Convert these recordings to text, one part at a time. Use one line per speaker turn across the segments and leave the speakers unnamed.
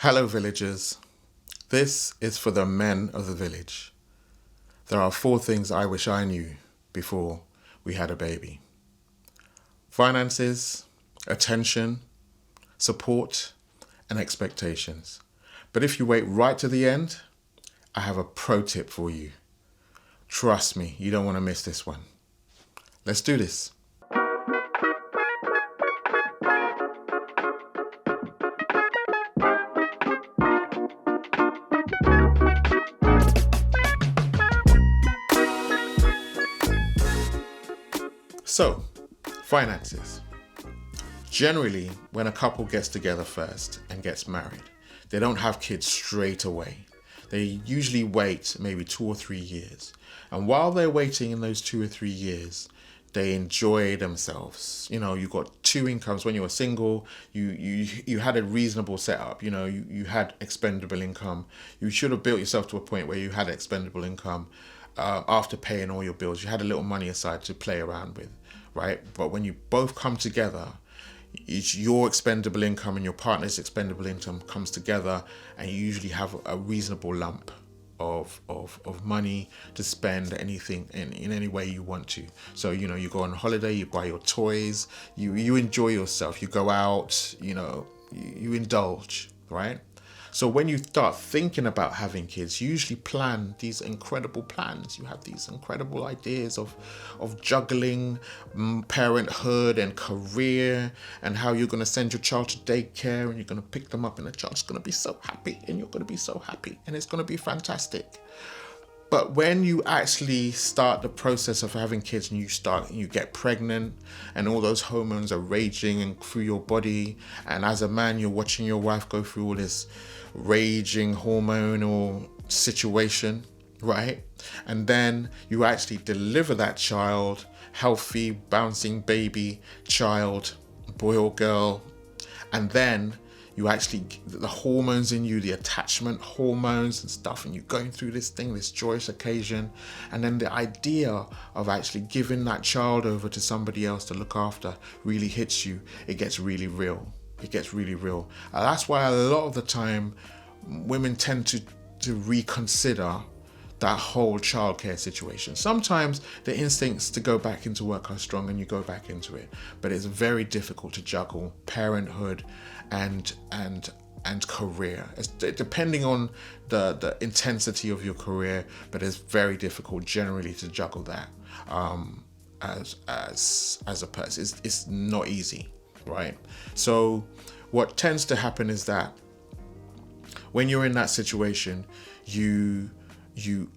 Hello, villagers. This is for the men of the village. There are 4 things I wish I knew before we had a baby: finances, attention, support, and expectations. But if you wait right to the end, I have a pro tip for you. Trust me, you don't want to miss this one. Let's do this. So, finances. Generally, when a couple gets together first and gets married, they don't have kids straight away. They usually wait maybe 2 or 3 years. And while they're waiting in those 2 or 3 years, they enjoy themselves. You know, you got 2 incomes. When you were single, you had a reasonable setup. You know, you had expendable income. You should have built yourself to a point where you had expendable income after paying all your bills. You had a little money aside to play around with, right? But when you both come together, it's your expendable income and your partner's expendable income comes together, and you usually have a reasonable lump of money to spend anything in any way you want to. So, you know, you go on holiday, you buy your toys, you enjoy yourself, you go out, you know, you indulge, right? So when you start thinking about having kids, you usually plan these incredible plans. You have these incredible ideas of juggling parenthood and career, and how you're going to send your child to daycare and you're going to pick them up and the child's going to be so happy and you're going to be so happy and it's going to be fantastic. But when you actually start the process of having kids and you get pregnant and all those hormones are raging and through your body, and as a man you're watching your wife go through all this raging hormonal situation, right? And then you actually deliver that child, healthy, bouncing baby child, boy or girl, and then you actually, the hormones in you, the attachment hormones and stuff, and you're going through this thing, this joyous occasion, and then the idea of actually giving that child over to somebody else to look after really hits you. It gets really real. It gets really real. And that's why a lot of the time women tend to reconsider that whole childcare situation. Sometimes the instincts to go back into work are strong and you go back into it, but it's very difficult to juggle parenthood and career. It's depending on the intensity of your career, but it's very difficult generally to juggle that as a person. It's not easy, right? So what tends to happen is that when you're in that situation, you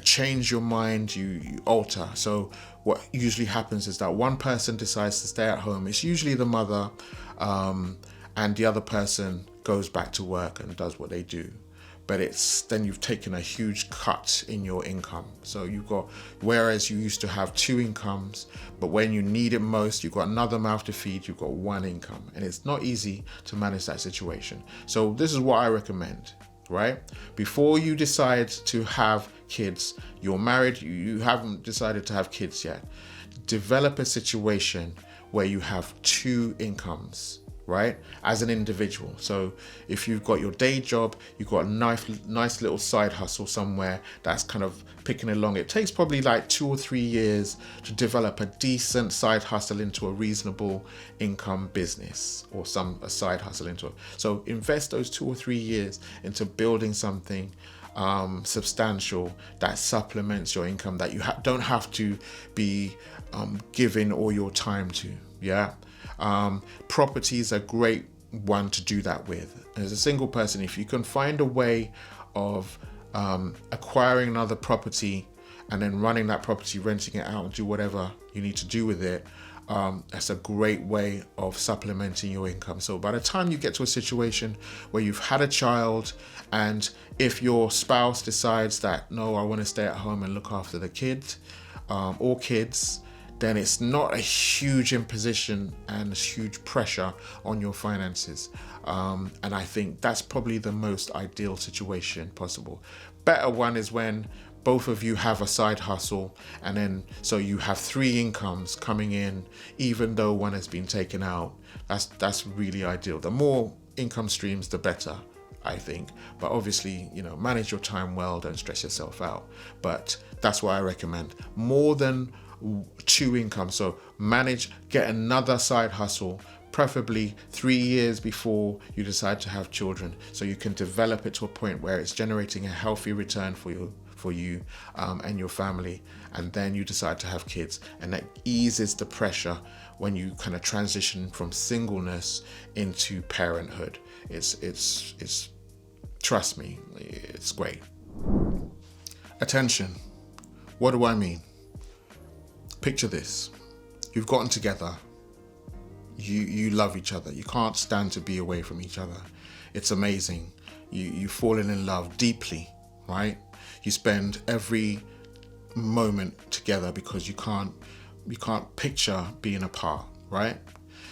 change your mind, you alter. So what usually happens is that one person decides to stay at home. It's usually the mother, and the other person goes back to work and does what they do. But then you've taken a huge cut in your income. So whereas you used to have 2 incomes, but when you need it most, you've got another mouth to feed, you've got 1 income. And it's not easy to manage that situation. So this is what I recommend, right? Before you decide to have kids, you're married, you haven't decided to have kids yet, develop a situation where you have 2 incomes, right, as an individual. So if you've got your day job, you've got a nice little side hustle somewhere that's kind of picking along. It takes probably like 2 or 3 years to develop a decent side hustle into a reasonable income business, or a side hustle into it. So invest those 2 or 3 years into building something substantial that supplements your income, that you don't have to be giving all your time to. Yeah. Property is a great one to do that with. As a single person, if you can find a way of acquiring another property and then running that property, renting it out, and do whatever you need to do with it, that's a great way of supplementing your income. So by the time you get to a situation where you've had a child, and if your spouse decides that, no, I want to stay at home and look after the kids or kids, then it's not a huge imposition and huge pressure on your finances. And I think that's probably the most ideal situation possible. Better one is when both of you have a side hustle, and then so you have 3 incomes coming in, even though one has been taken out. That's really ideal. The more income streams, the better. I think. But obviously, manage your time well, don't stress yourself out. But that's what I recommend. More than 2 incomes. So get another side hustle, preferably 3 years before you decide to have children, so you can develop it to a point where it's generating a healthy return for you and your family, and then you decide to have kids, and that eases the pressure when you kind of transition from singleness into parenthood. It's trust me, it's great. Attention. What do I mean? Picture this. You've gotten together. You love each other. You can't stand to be away from each other. It's amazing. You've fallen in love deeply, right? You spend every moment together because you can't picture being apart, right?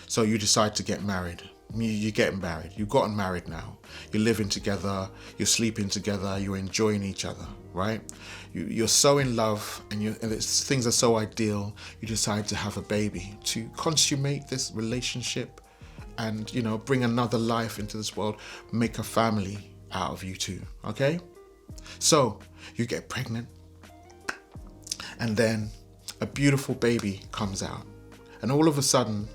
So you decide to get married. You're getting married. You've gotten married now. You're living together. You're sleeping together. You're enjoying each other, right? You're so in love, and things are so ideal. You decide to have a baby to consummate this relationship, and bring another life into this world. Make a family out of you two. Okay? So you get pregnant, and then a beautiful baby comes out, and all of a sudden,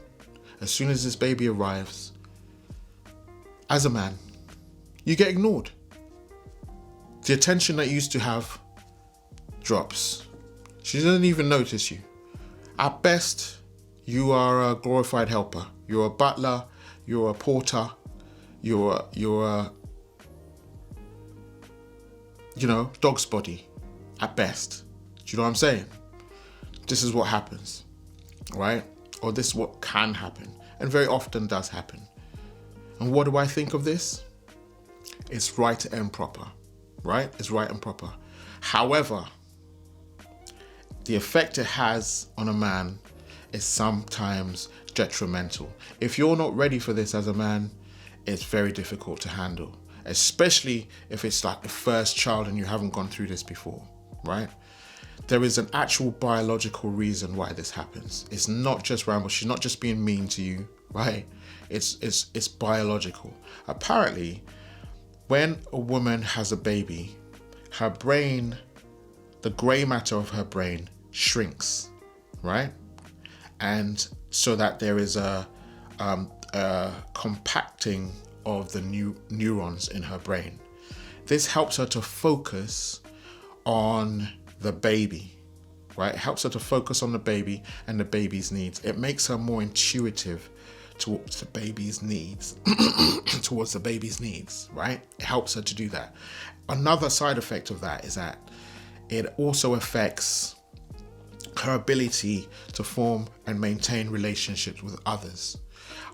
as soon as this baby arrives, as a man, you get ignored. The attention that you used to have drops. She doesn't even notice you. At best, you are a glorified helper. You're a butler, you're a porter, you're a dog's body at best. Do you know what I'm saying? This is what happens, right? Or this is what can happen, and very often does happen. And what do I think of this? It's right and proper, right? It's right and proper. However, the effect it has on a man is sometimes detrimental. If you're not ready for this as a man, it's very difficult to handle, especially if it's like the first child and you haven't gone through this before, right? There is an actual biological reason why this happens. It's not just Rambo. She's not just being mean to you, right? It's biological. Apparently, when a woman has a baby, her brain, the gray matter of her brain shrinks, right? And so that there is a compacting of the neurons in her brain. This helps her to focus on the baby, right? It helps her to focus on the baby and the baby's needs. It makes her more intuitive towards the baby's needs, right? It helps her to do that. Another side effect of that is that it also affects her ability to form and maintain relationships with others.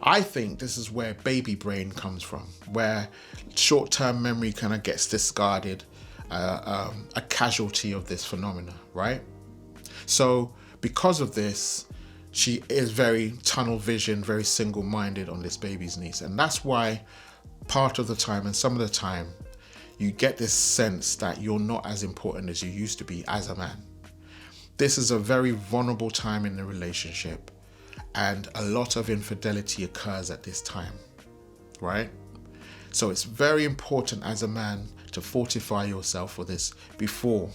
I think this is where baby brain comes from, where short-term memory kind of gets discarded, a casualty of this phenomena, right? So because of this, she is very tunnel vision, very single-minded on this baby's needs. And that's why part of the time and some of the time, you get this sense that you're not as important as you used to be as a man. This is a very vulnerable time in the relationship, and a lot of infidelity occurs at this time, right? So it's very important as a man to fortify yourself for this before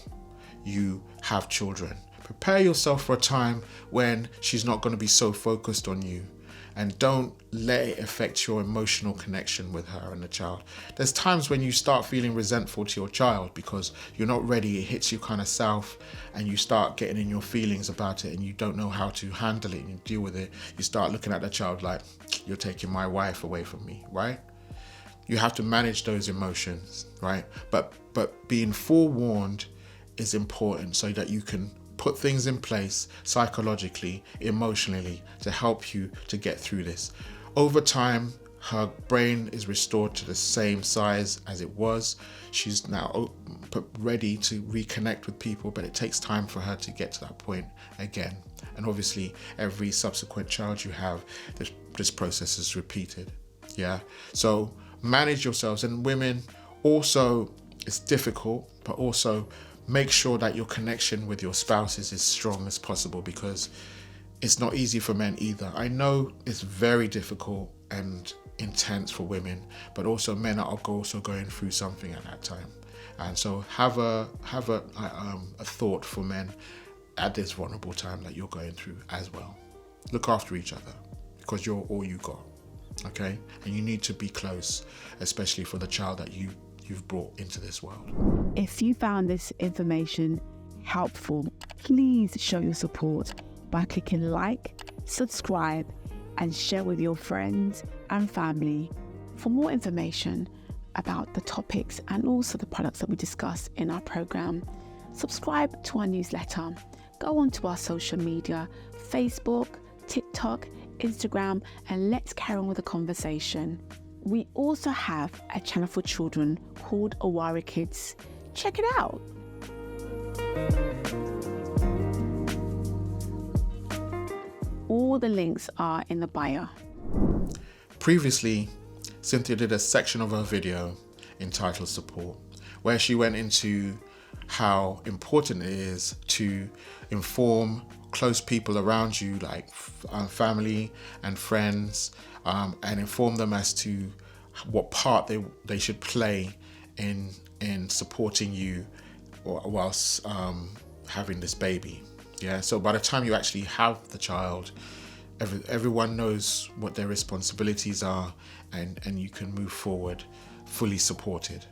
you have children. Prepare yourself for a time when she's not going to be so focused on you, and don't let it affect your emotional connection with her and the child. There's times when you start feeling resentful to your child because you're not ready. It hits you kind of south, and you start getting in your feelings about it, and you don't know how to handle it and deal with it. You start looking at the child like, you're taking my wife away from me, right? You have to manage those emotions, right? But being forewarned is important so that you can put things in place psychologically, emotionally, to help you to get through this. Over time, her brain is restored to the same size as it was. She's now ready to reconnect with people, but it takes time for her to get to that point again. And obviously, every subsequent child you have, this process is repeated. Yeah. So manage yourselves. And women, also, it's difficult, but also make sure that your connection with your spouse is as strong as possible, because it's not easy for men either. I know it's very difficult, and intense for women, but also men are also going through something at that time. And so have a thought for men at this vulnerable time that you're going through as well. Look after each other, because you're all you got, okay? And you need to be close, especially for the child that you've brought into this world.
If you found this information helpful, please show your support by clicking like, subscribe, and share with your friends and family. For more information about the topics and also the products that we discuss in our program, subscribe to our newsletter. Go onto our social media, Facebook, TikTok, Instagram, and let's carry on with the conversation. We also have a channel for children called OWARIKIDS. Check it out. All the links are in the bio.
Previously, Cynthia did a section of her video entitled Support, where she went into how important it is to inform close people around you, like family and friends, and inform them as to what part they should play in supporting you whilst having this baby. Yeah, so by the time you actually have the child, everyone knows what their responsibilities are, and you can move forward fully supported.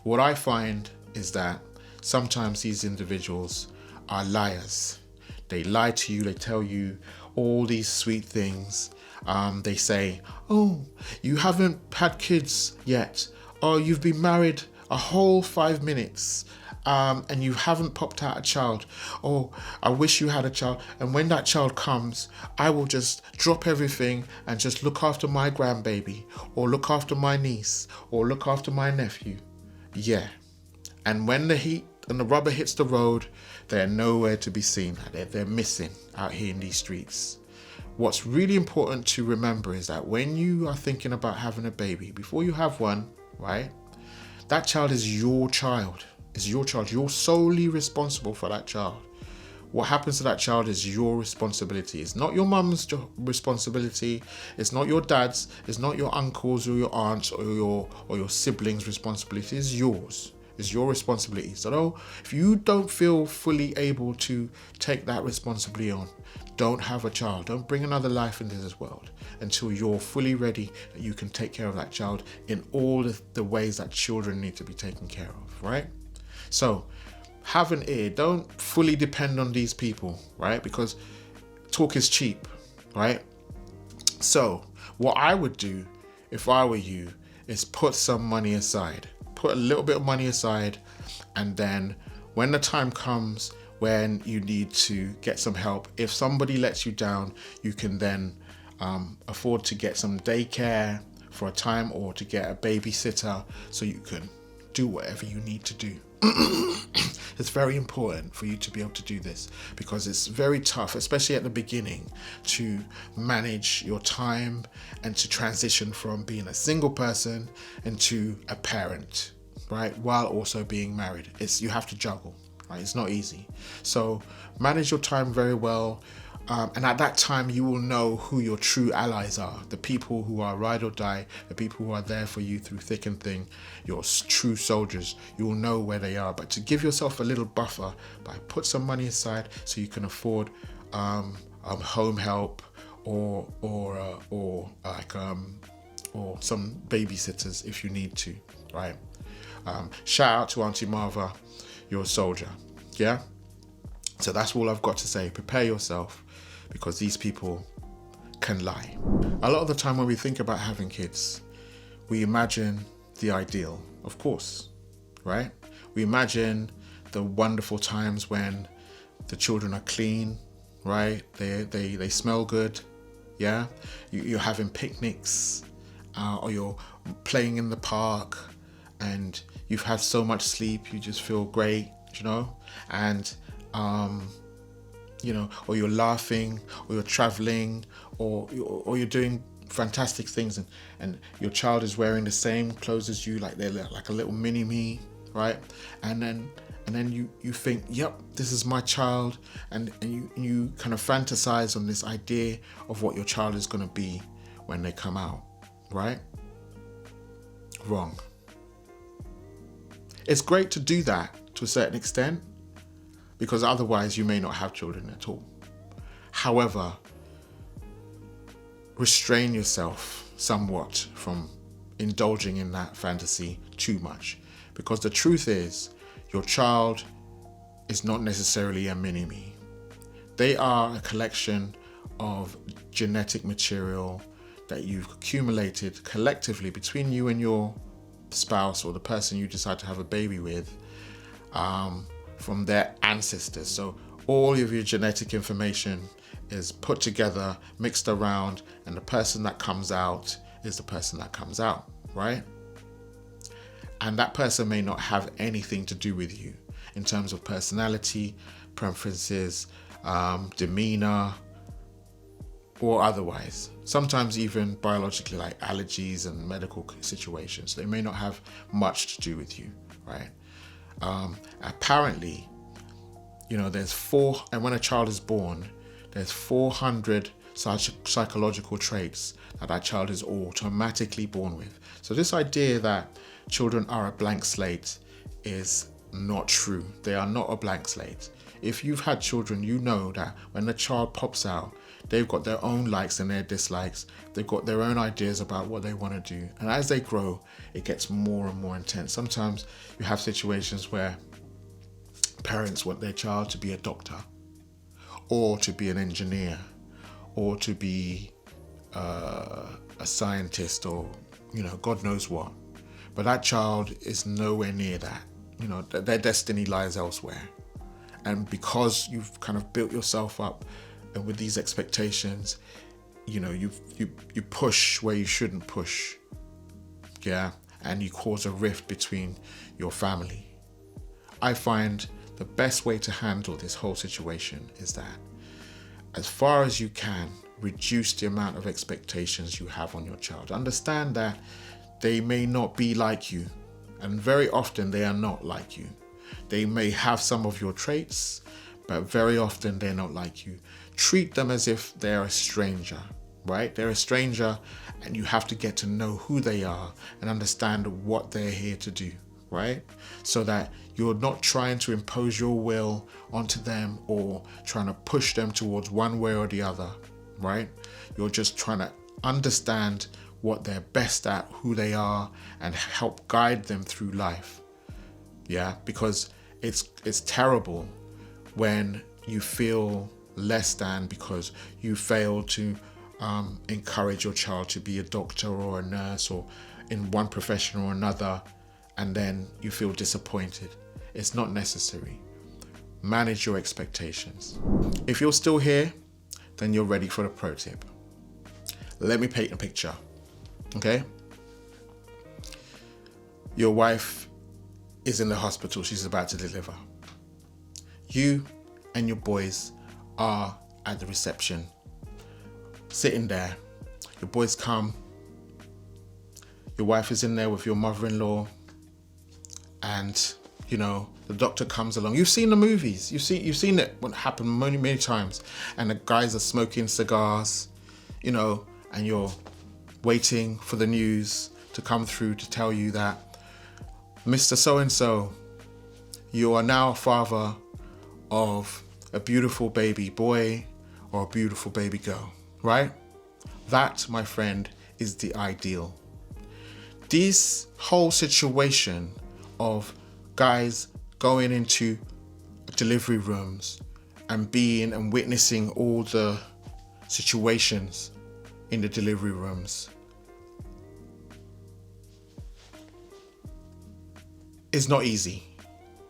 What I find is that sometimes these individuals are liars. They lie to you, they tell you all these sweet things. They say, oh, you haven't had kids yet. Oh, you've been married a whole 5 minutes. And you haven't popped out a child. Oh, I wish you had a child. And when that child comes, I will just drop everything and just look after my grandbaby, or look after my niece, or look after my nephew. Yeah. And when the heat and the rubber hits the road, they're nowhere to be seen. They're missing out here in these streets. What's really important to remember is that when you are thinking about having a baby, before you have one, right, that child is your child. Is your child. You're solely responsible for that child. What happens to that child is your responsibility. It's not your mum's responsibility. It's not your dad's. It's not your uncle's or your aunt's or your siblings' responsibility. It's yours. It's your responsibility. So if you don't feel fully able to take that responsibility on, don't have a child. Don't bring another life into this world until you're fully ready that you can take care of that child in all the ways that children need to be taken care of, right? So have an ear. Don't fully depend on these people, right? Because talk is cheap, right? So what I would do if I were you is put some money aside. Put a little bit of money aside, and then when the time comes when you need to get some help, if somebody lets you down, you can then afford to get some daycare for a time, or to get a babysitter so you can do whatever you need to do. It's very important for you to be able to do this, because it's very tough, especially at the beginning, to manage your time and to transition from being a single person into a parent, right, while also being married. You have to juggle, right? It's not easy. So manage your time very well. And at that time, you will know who your true allies are, the people who are ride or die, the people who are there for you through thick and thin, your true soldiers. You will know where they are. But to give yourself a little buffer, put some money aside so you can afford home help or some babysitters if you need to, right? Shout out to Auntie Marva, you're a soldier, yeah? So that's all I've got to say. Prepare yourself, because these people can lie. A lot of the time when we think about having kids, we imagine the ideal, of course, right? We imagine the wonderful times when the children are clean, right? They smell good, yeah? You're having picnics, or you're playing in the park, and you've had so much sleep, you just feel great, you know? And or you're laughing, or you're traveling, or you're doing fantastic things, and your child is wearing the same clothes as you, like they're like a little mini me, right? And then you think, yep, this is my child, and you kind of fantasize on this idea of what your child is going to be when they come out, right? Wrong. It's great to do that to a certain extent, because otherwise you may not have children at all. However, restrain yourself somewhat from indulging in that fantasy too much, because the truth is your child is not necessarily a mini-me. They are a collection of genetic material that you've accumulated collectively between you and your spouse or the person you decide to have a baby with, from their ancestors. So all of your genetic information is put together, mixed around, and the person that comes out is the person that comes out, right? And that person may not have anything to do with you in terms of personality, preferences, demeanor, or otherwise. Sometimes even biologically, like allergies and medical situations. They may not have much to do with you, right? Apparently, there's and when a child is born, there's 400 psychological traits that child is automatically born with. So this idea that children are a blank slate is not true. They are not a blank slate. If you've had children, you know that when the child pops out, they've got their own likes and their dislikes. They've got their own ideas about what they want to do. And as they grow, it gets more and more intense. Sometimes you have situations where parents want their child to be a doctor, or to be an engineer, or to be a scientist, or God knows what. But that child is nowhere near that. Their destiny lies elsewhere. And because you've kind of built yourself up and with these expectations, you push where you shouldn't push, and you cause a rift between your family. I find the best way to handle this whole situation is that, as far as you can, reduce the amount of expectations you have on your child. Understand that they may not be like you, and very often they are not like you. They may have some of your traits, but very often they're not like you. Treat them as if they're a stranger, right? They're a stranger, and you have to get to know who they are and understand what they're here to do, right? So that you're not trying to impose your will onto them or trying to push them towards one way or the other, right? You're just trying to understand what they're best at, who they are, and help guide them through life. Because it's terrible when you feel less than because you failed to encourage your child to be a doctor or a nurse or in one profession or another, and then you feel disappointed. It's not necessary. Manage your expectations. If you're still here, then you're ready for the pro tip. Let me paint a picture, okay? Your wife is in the hospital. She's about to deliver. You and your boys are at the reception, sitting there. Your boys come. Your wife is in there with your mother-in-law, and the doctor comes along. You've seen the movies. You've seen it happen many times. And the guys are smoking cigars, and you're waiting for the news to come through to tell you that Mr. So-and-so, you are now a father of a beautiful baby boy or a beautiful baby girl, right? That, my friend, is the ideal. This whole situation of guys going into delivery rooms and being and witnessing all the situations in the delivery rooms is not easy,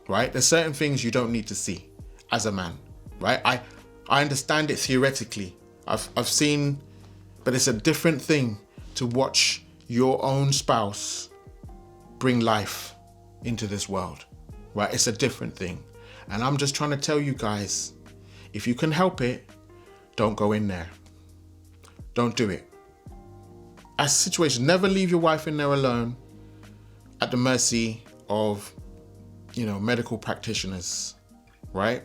right? There's certain things you don't need to see as a man, right? I understand it theoretically. I've seen, but it's a different thing to watch your own spouse bring life into this world, right? It's a different thing. And I'm just trying to tell you guys, if you can help it, don't go in there. Don't do it. As a situation, never leave your wife in there alone at the mercy of, medical practitioners, right?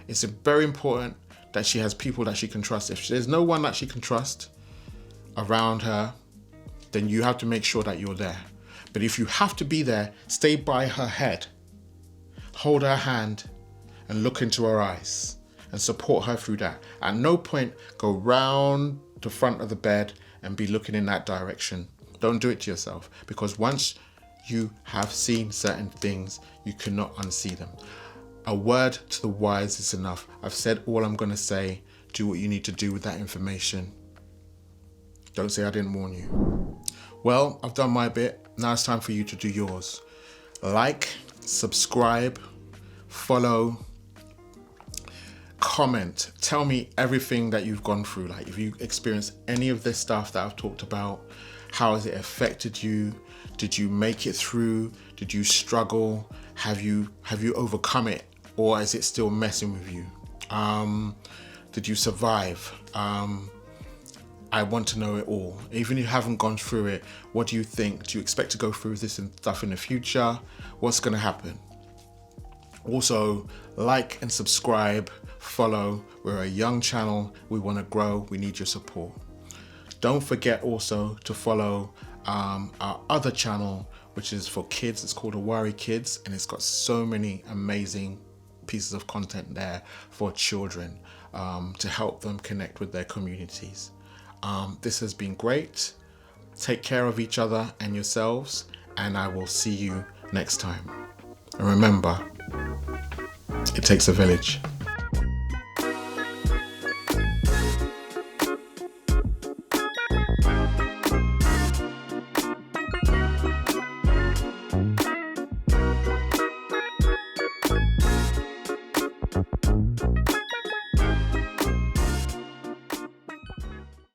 It's very important that she has people that she can trust. If there's no one that she can trust around her, then you have to make sure that you're there. But if you have to be there, stay by her head, hold her hand and look into her eyes and support her through that. At no point go round the front of the bed and be looking in that direction. Don't do it to yourself, because once you have seen certain things, you cannot unsee them. A word to the wise is enough. I've said all I'm going to say. Do what you need to do with that information. Don't say I didn't warn you. Well, I've done my bit. Now it's time for you to do yours. Like, subscribe, follow, comment. Tell me everything that you've gone through. Like, if you experienced any of this stuff that I've talked about, how has it affected you? Did you make it through? Did you struggle? Have you overcome it? Or is it still messing with you? Did you survive? I want to know it all. Even if you haven't gone through it, what do you think? Do you expect to go through this and stuff in the future? What's going to happen? Also, like and subscribe, follow. We're a young channel. We want to grow. We need your support. Don't forget also to follow our other channel, which is for kids. It's called OWARIKIDS, and it's got so many amazing pieces of content there for children to help them connect with their communities. This has been great. Take care of each other and yourselves, and I will see you next time. And remember, it takes a village.